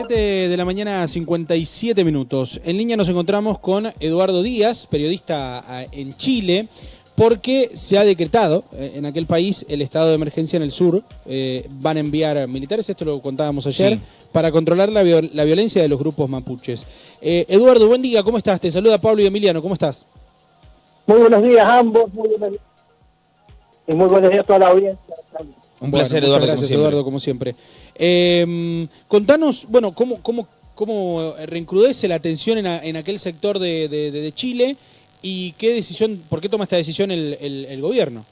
7 de la mañana, 57 minutos. En línea nos encontramos con Eduardo Díaz, periodista en Chile, porque se ha decretado en aquel país el estado de emergencia en el sur. Van a enviar militares, esto lo contábamos ayer, sí, para controlar la violencia de los grupos mapuches. Eduardo, buen día, ¿cómo estás? Te saluda Pablo y Emiliano, ¿cómo estás? Muy buenos días a ambos, muy buenos días. Y muy buenos días a toda la audiencia. Un placer, Eduardo. Gracias, Eduardo, como siempre. Contanos, bueno, cómo reencrudece la tensión en aquel sector de Chile y qué decisión, por qué toma esta decisión el gobierno.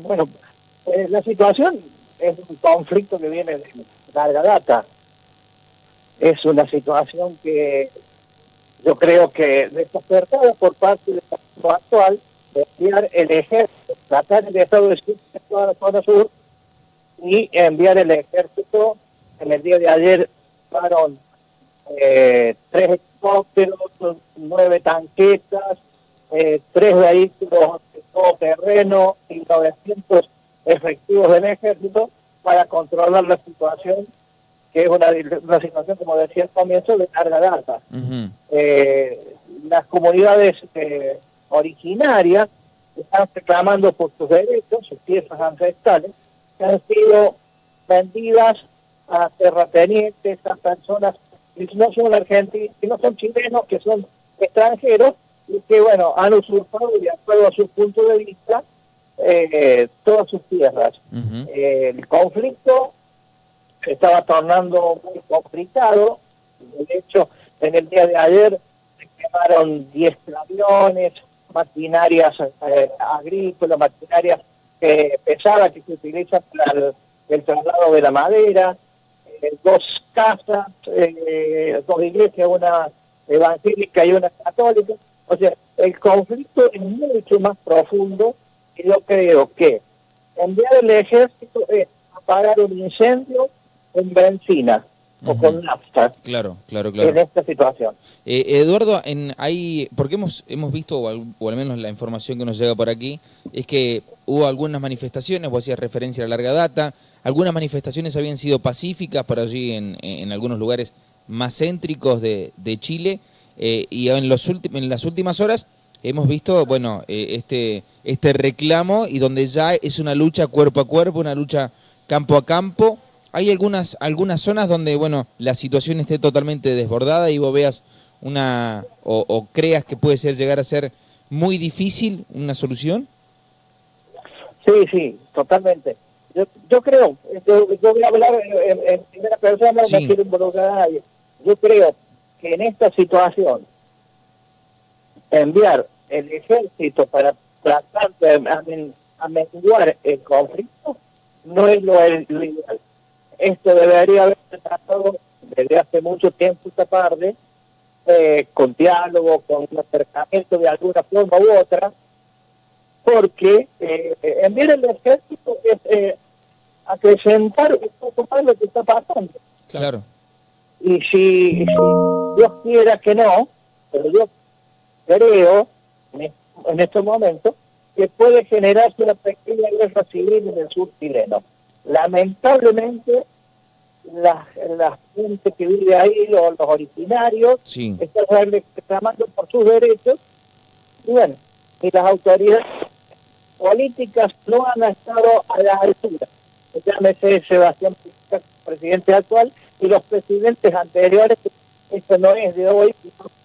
Bueno, la situación es un conflicto que viene de larga data. Es una situación que yo creo que despertada por parte del gobierno actual de enviar el ejército, tratar el estado de sitio en toda la zona sur y enviar el ejército. En el día de ayer fueron 3 helicópteros, 9 tanquetas, 3 vehículos de todo terreno y 900 efectivos del ejército para controlar la situación, que es una situación, como decía al comienzo, de larga data. Las comunidades originarias están reclamando por sus derechos, sus tierras ancestrales, que han sido vendidas a terratenientes, a personas que no son argentinos, que no son chilenos, que son extranjeros, y que, bueno, han usurpado, de acuerdo a su punto de vista, todas sus tierras. El conflicto se estaba tornando muy complicado. De hecho, en el día de ayer se quemaron 10 camiones, maquinarias agrícolas, maquinarias pesadas que se utilizan para el traslado de la madera, 2 casas, 2 iglesias, una evangélica y una católica. O sea, el conflicto es mucho más profundo, y yo creo que enviar el ejército es apagar un incendio en benzina o con nafta. Claro. En esta situación. Eduardo, porque hemos visto, o al menos la información que nos llega por aquí, es que hubo algunas manifestaciones, vos hacías referencia a la larga data, algunas manifestaciones habían sido pacíficas por allí en algunos lugares más céntricos de Chile, y en las últimas horas hemos visto, bueno, este reclamo, y donde ya es una lucha cuerpo a cuerpo, una lucha campo a campo. Hay algunas zonas donde, bueno, la situación esté totalmente desbordada y vos veas o creas que puede llegar a ser muy difícil una solución. Sí, totalmente. Yo creo, yo voy a hablar en primera persona, sí. No quiero involucrar a nadie. Yo creo que en esta situación enviar el ejército para tratar de amenguar el conflicto no es lo ideal. Esto debería haber tratado desde hace mucho tiempo esta tarde, con diálogo, con un acercamiento de alguna forma u otra, porque enviar el ejército es acrecentar un poco más lo que está pasando. Claro. Y si Dios quiera que no, pero yo creo en estos momentos que puede generarse una pequeña guerra civil en el sur chileno. Lamentablemente, la gente que vive ahí, los originarios, sí, están reclamando por sus derechos, y bueno, y las autoridades políticas no han estado a la altura. Llámese Sebastián Piñera, presidente actual, y los presidentes anteriores. Esto no es de hoy,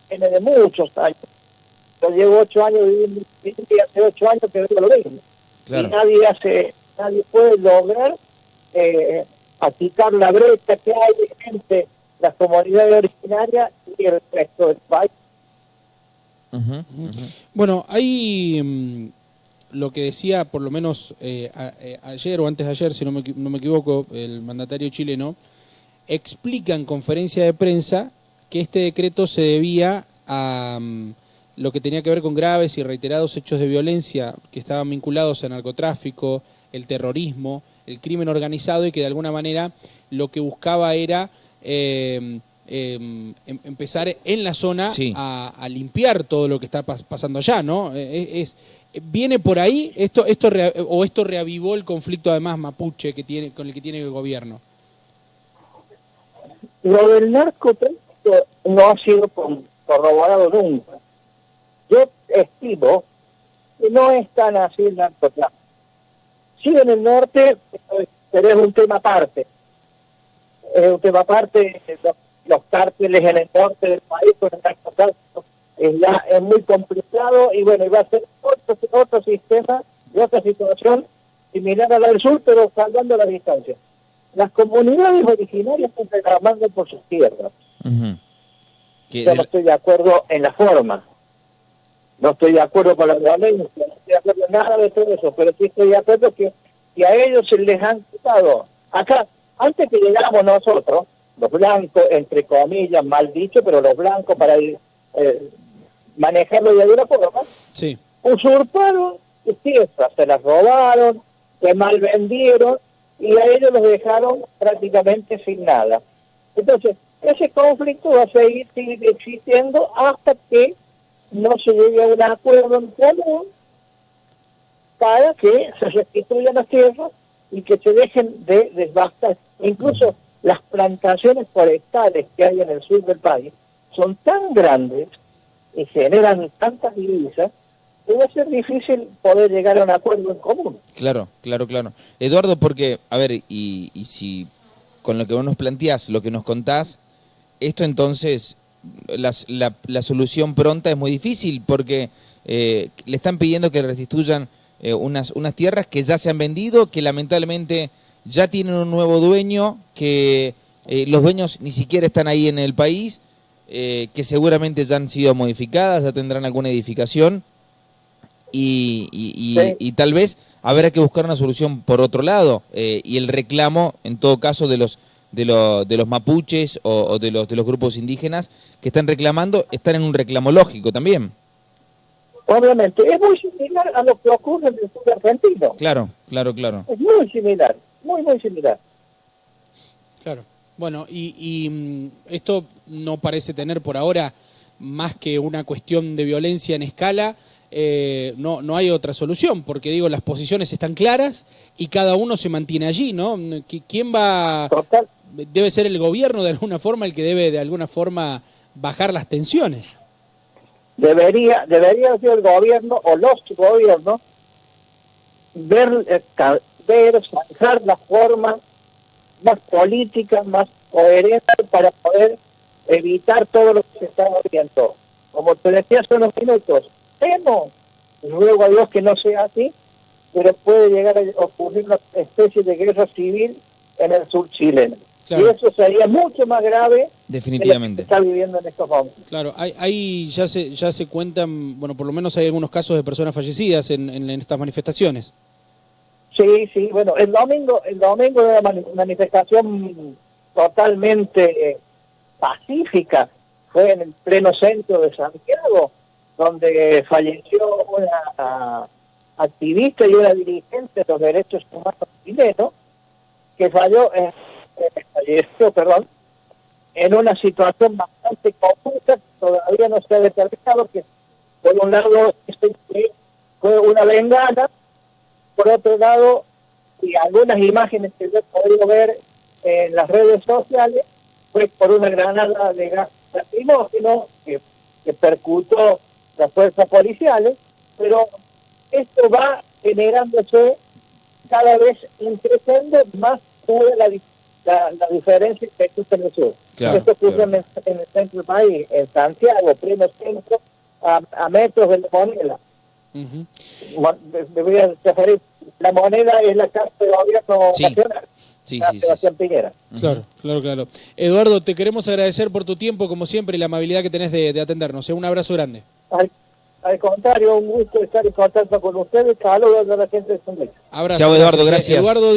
viene de muchos años. Yo llevo 8 años viviendo y hace 8 años que veo lo mismo. Claro. Y nadie puede lograr achicar la brecha que hay entre las comunidades originarias y el resto del país. Bueno, hay lo que decía, por lo menos ayer o antes de ayer, si no me equivoco, el mandatario chileno, explica en conferencia de prensa que este decreto se debía a lo que tenía que ver con graves y reiterados hechos de violencia que estaban vinculados al narcotráfico, el terrorismo, el crimen organizado, y que de alguna manera lo que buscaba era empezar en la zona, sí, a limpiar todo lo que está pasando allá, ¿no? ¿Viene por ahí? ¿Esto reavivó el conflicto además mapuche con el que tiene el gobierno? Lo del narcotráfico no ha sido corroborado nunca. Yo estimo que no es tan así el narcotráfico. Sí, en el norte, pero es un tema aparte. Es un tema aparte. Los cárteles en el norte del país con el narcotráfico es muy complicado y bueno, va a ser otro sistema y otra situación similar a la del sur, pero salvando la distancia. Las comunidades originarias están reclamando por sus tierras. Uh-huh. Yo no estoy de acuerdo en la forma. No estoy de acuerdo con la violencia, no estoy de acuerdo en nada de todo eso, pero sí estoy de acuerdo que a ellos se les han quitado. Acá, antes que llegáramos nosotros, los blancos, entre comillas, mal dicho, pero los blancos para manejarlo de alguna forma, sí, usurparon sus tierras, se las robaron, se mal vendieron y a ellos los dejaron prácticamente sin nada. Entonces, ese conflicto va a seguir existiendo hasta que no se llegue a un acuerdo en común para que se restituyan las tierras y que se dejen de devastar. Incluso las plantaciones forestales que hay en el sur del país son tan grandes y generan tantas divisas que va a ser difícil poder llegar a un acuerdo en común. Claro. Eduardo, porque, a ver, y si con lo que vos nos planteás, lo que nos contás, esto entonces, la solución pronta es muy difícil porque le están pidiendo que restituyan unas tierras que ya se han vendido, que lamentablemente ya tienen un nuevo dueño, que los dueños ni siquiera están ahí en el país, que seguramente ya han sido modificadas, ya tendrán alguna edificación y tal vez habrá que buscar una solución por otro lado y el reclamo, en todo caso, de los mapuches o de los grupos indígenas que están reclamando, están en un reclamo lógico también. Obviamente, es muy similar a lo que ocurre en el sur argentino. Claro. Es muy similar, muy similar. Claro. Bueno, y esto no parece tener por ahora más que una cuestión de violencia en escala. No hay otra solución, porque digo, las posiciones están claras y cada uno se mantiene allí, ¿no? ¿Quién va? Total. Debe ser el gobierno de alguna forma el que debe de alguna forma bajar las tensiones. Debería ser el gobierno o los gobiernos ver zanjar la forma más política, más coherente para poder evitar todo lo que se está viendo. Como te decía hace unos minutos, ruego a Dios que no sea así, pero puede llegar a ocurrir una especie de guerra civil en el sur chileno. Claro. Y eso sería mucho más grave definitivamente de lo que se está viviendo en estos momentos. Claro, hay ya se cuentan, bueno, por lo menos hay algunos casos de personas fallecidas en estas manifestaciones. Sí, bueno, el domingo de una manifestación totalmente pacífica, fue en el pleno centro de Santiago, donde falleció una activista y una dirigente de los derechos humanos chilenos, que falleció, en una situación bastante confusa, todavía no se ha determinado, que por un lado fue una bengala, por otro lado, y algunas imágenes que yo he podido ver en las redes sociales, fue por una granada de gas lacrimógeno que percutó las fuerzas policiales, pero esto va generándose cada vez creciendo más toda la diferencia que existe en el sur. Claro, esto ocurre en el centro del país, en Santiago, pleno centro, a metros de la Moneda. Me voy a referir, la Moneda es la casa del gobierno nacional. Sebastián Piñera. Claro. Eduardo, te queremos agradecer por tu tiempo, como siempre, y la amabilidad que tenés de atendernos. Un abrazo grande. Al contrario, un gusto estar en contacto con ustedes. Saludos a la gente de Sonrisa. Abrazo. Chao, Eduardo, gracias. Eduardo